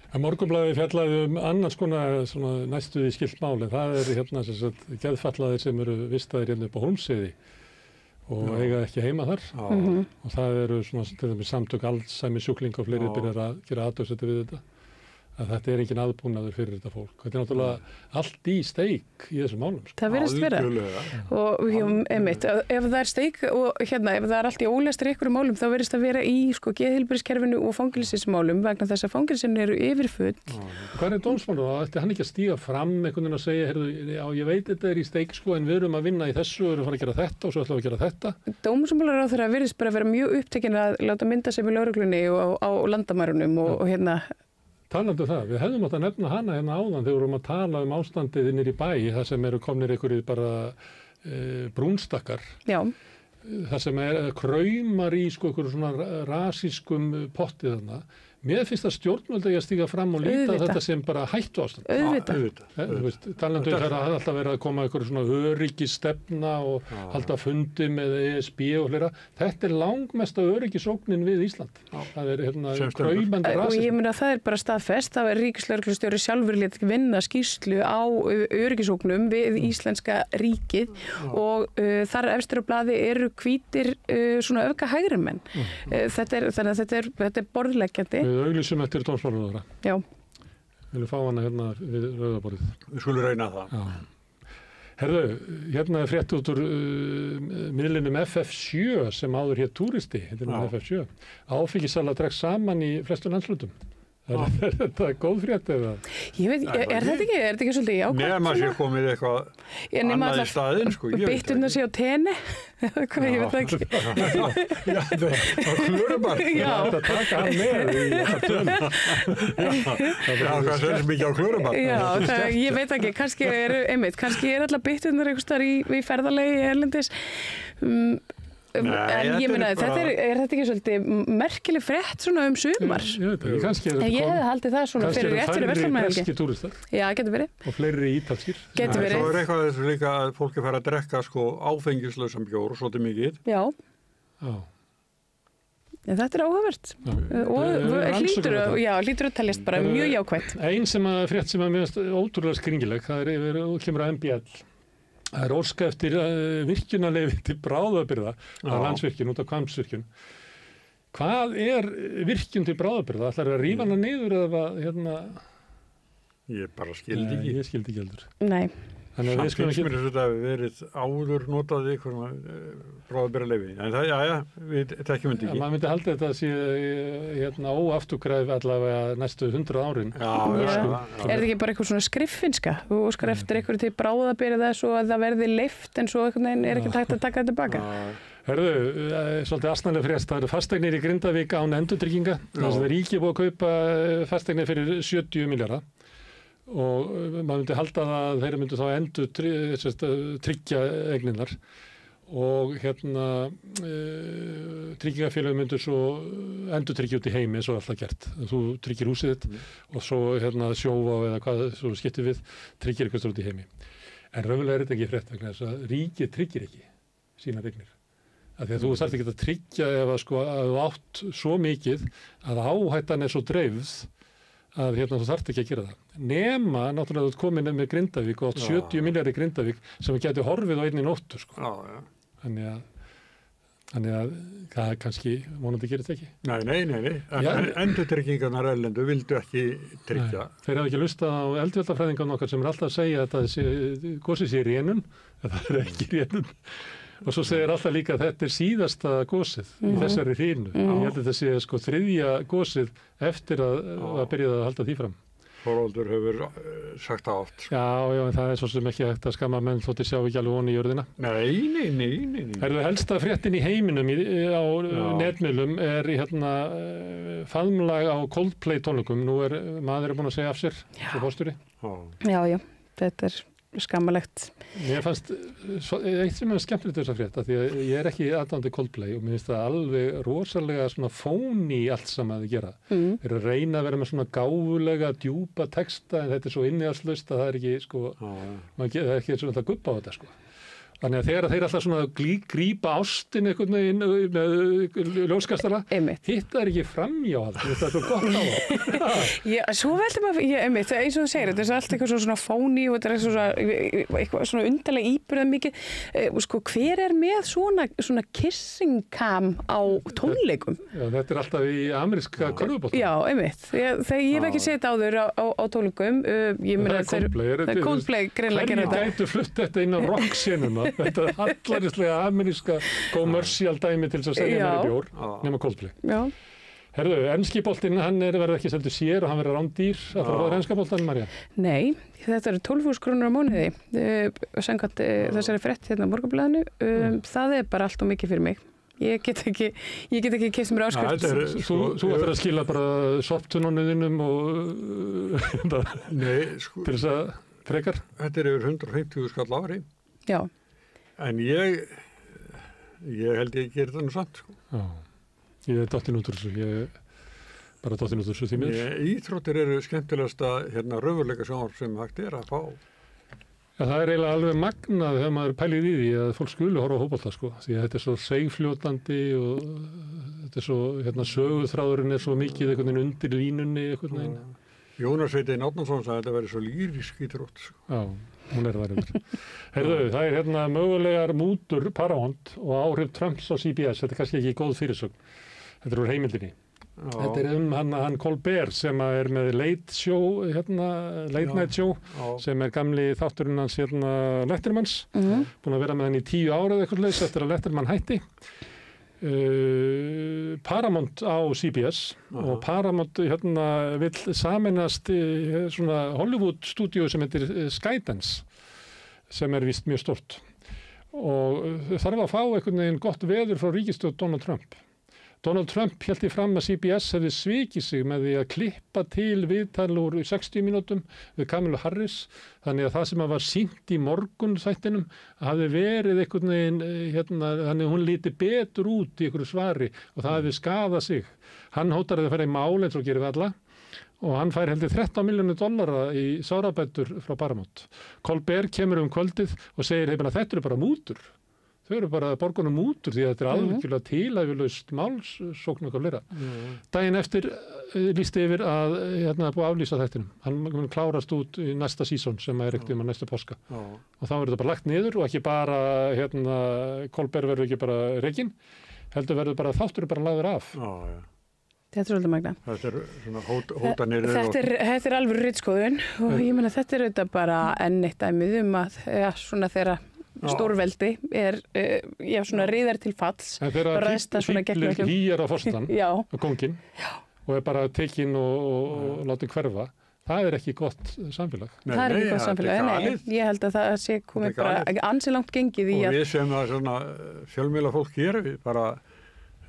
En Morgunblaðið fjallaði annars konar næstuði skylt mál, en það er geðfallaðir sem eru vistaðir hérna upp á Hólmsheiði og eiga ekki heima þar. Og það eru svona samtök Alzheimer sjúklinga og fleiri byrjar að gera aðdóðsætti við þetta. Að þetta er engin aðbúnaður fyrir þetta fólk. Þetta er náttúrulega allt í steik í þessum málum. Það virðist vera. Og einmitt, ef það er steik og ef það er allt í ólestri ykkur málum, þá virðist það vera í geðheilbrigðiskerfinu og fangelsismálum vegna þess að fangelsinu eru yfirfull. Hvað er dómsmála? Það ætti hann ekki að stíga fram einhvern veginn og segja, já, ég veit þetta er í steik en við erum að vinna í þessu og erum að fara að gera þetta og svo ætlum við að gera þetta. Dómsmálaráðherra virðist bara vera mjög upptekinn að láta mynda sig með lögreglunni og á landamærunum og Talandi það, við hefðum átt að nefna hana hérna áðan þegar við vorum að tala ástandið innir í bæ, það sem eru komnir einhverjir bara brúnstakkar. Já. Það sem kraumar í einhverju svona rasískum pottið þarna. Mér finnst að stjórnvöld að stíga fram og líta þetta sem bara hættu ástand. Auðvitað. Talandu það að alltaf verið að koma einhverju svona öryggisstefna og halda fundi með ESB og hlera. Þetta langmesta öryggisógnin við Ísland. Það kraumandi rasismi. Og ég meina það bara staðfest. Það ríkislögreglustjóri sjálfur lét vinna skýrslu á öryggisógnum við íslenska ríkið og þar efstir á blaði eru hvítir svona öfga hægri menn. Þetta er borðleggjandi. Við auglýsum eftir dómsmálaráðherra. Já. Við viljum fá hana hérna við rauðaborðið. Við skulum reyna það. Já. Herðu, hérna er frétt út úr miðlinum FF7 sem áður hér túristi, FF7. Áfengisala dregst saman í flestum landslutum. Er þetta góð frétt eða? Ég veit, er þetta ekki svolítið jákvæmt? Nema sér komið eitthvað annað í staðinn, sko. Bytturnar sé á tenni, eða hvað, ég veit ekki. Já, á Klörubar. Já. Þetta taka hann með í þetta tölum. Já, hvað selst mikið á Klörubar? Já, ég veit ekki, kannski er allar bytturnar einhvers staðar í ferðalegi erlendis. En ég meina, er þetta ekki svolítið merkileg frétt svona sumar? Ég veit ekki, ég hefði haldið það svona fyrir eftir verslunarhelgi. Kannski breski túristar. Já, getur verið. Og fleiri ítalskir. Getur verið. Svo eitthvað þessu líka að fólki fær að drekka áfengislausan bjór og svolítið mikið. Já. Já. En þetta áhugavert. Og hlýtur að teljast bara mjög jákvætt. Ein frétt sem mér finnst ótrúlega skringileg, það kemur að MBL. Það er óska eftir virkjunarleyfi til bráðabirgða á Landsvirkjun út af Hvammsvirkjun. Hvað er virkjun til bráðabirgða? Ætlar að rífa hana niður eða Ég bara skildi ekki. Ég skildi ekki heldur. Nei. Samt finnst mér þetta að verið áður notaði bráðabirgðaleyfi. En það, við tekjum þetta ekki. Maður myndi halda þetta að sé óafturkræf allavega næstu 100 árin. Er þetta ekki bara eitthvað svona skriffinska? Þú óskar eftir eitthvað til bráðabirgða svo að það verði leyft en svo er ekki takt að taka þetta tilbaka? Hörðu, svolítið asnalega frétt. Það eru fasteignir í Grindavík án endurtrygginga. Þannig að ríkið búið að kaupa fasteignir fyrir 70 milljarða. Og maður myndi halda að þeir myndu þá tryggja eigninnar og tryggingafélög myndu svo endurtryggja út í heimi eins og alltaf gert. Þú tryggir húsið þitt og svo sjóvá eða hvað svo skiptir við, tryggir eitthvað út í heimi. En raunverulega er þetta ekki frétt vegna þess að ríkið tryggir ekki sínar eignir. Af því að þú þarft ekki að tryggja ef að þú átt svo mikið að áhættan er svo dreifð að þú þarft ekki að gera það. Nema, náttúrulega, þú komin með Grindavík og 70 milljarðar í Grindavík sem gæti horfið á einni nóttu, sko. Þannig að það kannski vonandi gerir þetta ekki. Nei. Endurtryggingarnar erlendu vildu ekki tryggja. Þeir hafa ekki lustað á eldfjallafræðingarna okkar sem er alltaf að segja að gosið sé rénun, að það er ekki rénun. Og svo segir alltaf líka að þetta er síðasta gosið í þessari hrínu. Ég held að þetta sé þriðja gosið eftir að byrja að halda því fram. Þorvaldur hefur sagt það oft. Já, en það er svo sem ekki hægt að skamma menn þótt sjá ekki alveg voni í jörðina. Nei. Það helsta fréttin í heiminum á netmiðlum er faðmlag á Coldplay tónleikum. Nú maður búinn að segja af sér svo fórstjóri. Já, þetta er skammalegt. Mér fannst eitt sem er skemmtilegt þess að frétta því að ég er ekki aðdáandi Coldplay og mér finnst það alveg rosalega svona fóni allt saman að gera. Þeir eru að reyna að vera með svona gáfulega, djúpa texta en þetta er svo innihaldslaust að það er ekki það er ekki svona að gubba á þetta Þannig að þeir alltaf svona grípa ástin einhvern veginn með ljóskastara, hitt er ekki framjá það. Þetta er svo gott á það. Svo veldur maður, eins og þú segir, þetta er allt eitthvað svona fóni og þetta er eitthvað svona undarlega íburðað mikið. Hver er með svona kissing cam á tónleikum? Já, þetta er alltaf í ameríska körfubolta. Já, Ég hef ekki séð þetta áður á tónleikum. Það er Coldplay greinlega að gera þetta. Hvernig gætu flutt þetta inn á rock-senuna? Þetta er hallarislega ameríska kommersial dæmi til þess að selja meiri bjór nema Coldplay. Já. Herðu, enski boltinn, hann verður ekki seldur sér og hann verður rándýr. Það þarf að vera enska boltan, Marja? Nei, þetta eru 12.000 krónur á mánuði. Samkvæmt þessari frétt hérna á Morgunblaðinu. Það er bara allt og mikið fyrir mig. Ég get ekki keypt mér áskrift. Þú ættir að skila bara softtunónuðinum og til þess að frekar? Þetta er yfir 150 skall á ári. Já. En ég held ég gerir það nú samt. Já, ég er dottinn út úr þessu. bara dottin út úr þessu því miður. Íþróttir eru skemmtilegasta raunveruleika sjónvarp sem hægt er að fá. Já, það er eiginlega alveg magnað þegar maður pælir í því að fólk skuli horfa á fótbolta sko, því að þetta er svo seigfljótandi og þetta er svo, söguþráðurinn er svo mikið einhvern veginn undir línunni einhvern veginn. Jónas Veiteinn Árnason sagði að þetta verið svo lýrisk íþrótt sko. Já, hún er það reyndar. Heyrðu, það er mögulegar mútur Paramount og áhrif Trumps á CBS, þetta er kannski ekki góð fyrirsögn, þetta er úr heimildinni. Já. Þetta er hann Colbert sem er með Late Show, Late Night Show, sem er gamli þátturinn hans Lettermans, búin að vera með hann í 10 ára eitthvað leys eftir að Letterman hætti. Paramount á CBS og Paramount vill sameinast svona Hollywood-stúdíu sem heitir Skydance, sem er vist mjög stort. Og þarf að fá einhvern veginn gott veður frá ríkisstjórn Donald Trump. Donald Trump hélt í fram að CBS hefði svikið sig með því að klippa til viðtal úr 60 mínútum við Kamala Harris, þannig að það sem var sýnt í morgunþættinum hafði verið einhvern veginn, þannig að hún líti betur út í einhverju svari og það hefði skadað sig. Hann hótar að fara í mál eins og gerir við alla og hann fær heldur $13 milljónir í sárabætur frá Paramount. Colbert kemur kvöldið og segir, þetta eru bara mútur. Þau eru bara borgunum mútur því að þetta er alveg tilhæfulaust málsókn og fleira. Daginn eftir lýsti yfir að búið að aflýsa þættinum. Hann mun klárast út í næsta sísón sem er ekkert næsta páska. Og þá verður þetta bara lagt niður og ekki bara, Colbert verður ekki bara rekinn, heldur verður bara þáttur bara lagður af. Þetta er svolítið magna. Þetta er svona hótanir. Þetta er alveg ritskoðun og ég meina þetta er auðvitað bara enn eitt dæmið að svona þeirra stórveldi er svona riðar til falls. Þegar fíklir hýjar á forstan á kónginn og er bara tekinn og látið hverfa, það er ekki gott samfélag. Það er ekki gott samfélag, nei. Ég held að það sé komið bara ansi langt gengið í að... Og við sem að svona fjölmiðla fólk gerum, bara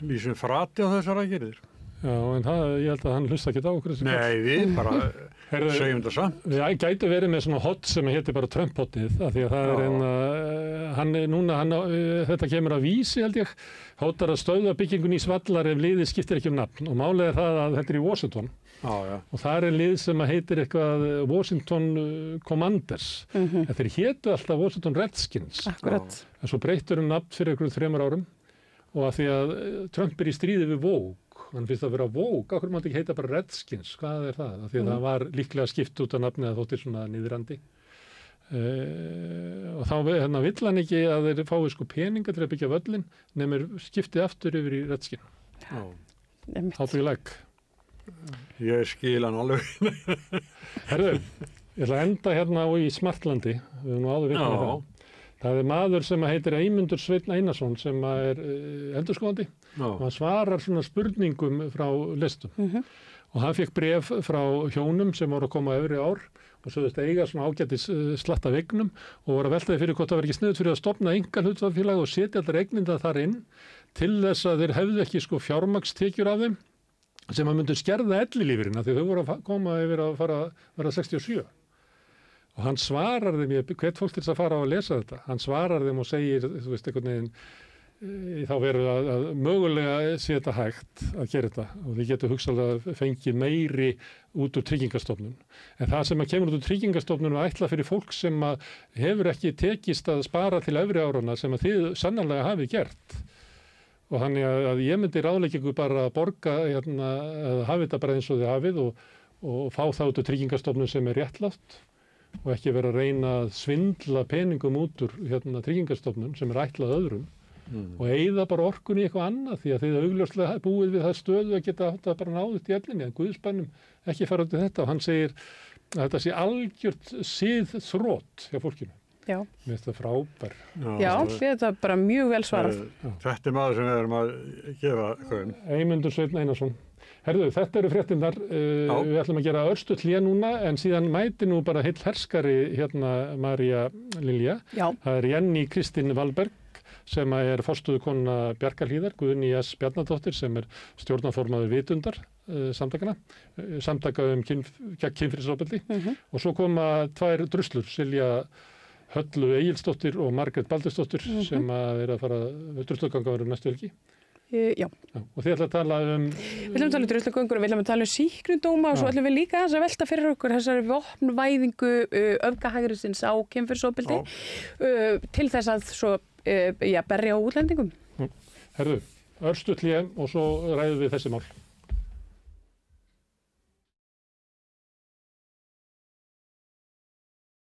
lýsum frati á þessar aðgerðir. Já, en ég held að hann hlusta ekki á okkur. Nei, við bara segjum þetta samt. Við gætu verið með svona hot sem heitir bara Trump-hotið, af því að það er þetta kemur af Vísi, held ég, hótar að stöðva byggingun í Svallar ef liðið skiptir ekki nafn. Og málið er það að þetta er í Washington. Og það er lið sem heitir eitthvað Washington Commanders. En þeir hétu alltaf Washington Redskins. Akkurat. En svo breyttur nafn fyrir einhverjum 3 árum og af því að Trump er í stríði við Vogue. Hann finnst að vera Vogue, okkur mátti ekki heita bara Redskins, hvað er það? Af því að það var líklega skipt út af nafni að þóttir svona niðrandi. Og þá vill hann ekki að þeir fái sko peninga til að byggja völlin, nefnir skiptið aftur yfir í Redskin. How do you like? Ég skil hann alveg. Herðu, ég ætla að enda í Smartlandi, við höfum nú áður vitnað með það. Það er maður sem heitir Eymundur Sveinn Einarsson sem er endurskoðandi og hann svarar svona spurningum frá listum. Og hann fékk bréf frá hjónum sem voru að koma öfri ár og sögðust eiga svona ágætis slatta vegnum og voru að veltaði fyrir hvort það var ekki sniðut fyrir að stofna einkahlutafélag og setja allar eigninda þar inn til þess að þeir hefðu ekki sko fjármagnstekjur af þeim sem að myndu skerða ellilífurinn af því þau voru að koma yfir að vera 67. Og hann svarar þeim, hvet fólk til þess að fara á að lesa þetta, hann svarar þeim og segir, þú veist, einhvern veginn, þá verður að mögulega sé þetta hægt að gera þetta og þið getur hugsalega fengið meiri út úr tryggingastofnun. En það sem kemur út úr tryggingastofnun og ætla fyrir fólk sem hefur ekki tekist að spara til efri árana sem að þið sannarlega hafið gert. Og þannig að ég myndi ráðleggja ykkur bara að borga, að hafa þetta bara eins og þið hafið og fá það út úr tryggingastofnun sem er réttlátt. Og ekki vera að reyna að svindla peningum út úr tryggingastofnun sem er ætlað öðrum og eyða bara orkunni í eitthvað annað því að þið augljóslega búið við það stöðu að geta átt að bara náðust í ellinni en Guðspannum ekki fara út í þetta og hann segir að þetta sé algjört siðþrot hjá fólkinu. Já. Mér finnst það frábær. Já, þetta er bara mjög vel svarað. Þetta er maður sem við erum að gefa hverjum. Eymundur Sveinn Einarsson. Herðu, þetta eru fréttinnar, við ætlum að gera örstuð hlé núna en síðan mæti nú bara heill herskari María Lilja. Já. Það er Jenny Kristín Valberg sem er forstöðukona Bjarkarhlíðar, Guðný S. Bjarnadóttir sem er stjórnarformaður Vitundar samtaka gegn kynferðisofbeldi og svo koma 2 druslur, Silja Höllu Egilsdóttir og Margrét Baldursdóttir sem er að fara drusluganga verið næstu helgi. Já. Og þið ætla að tala Við ætlum að tala um druslugöngur og við ætlum að tala um sýknudóma og svo ætlum við líka að velta fyrir okkur þessari vopnvæðingu öfgahægrisins á kynferðisofbeldi til þess að svo berja á útlendingum. Herðu, örstutt hlé og svo ræðum við þessi mál.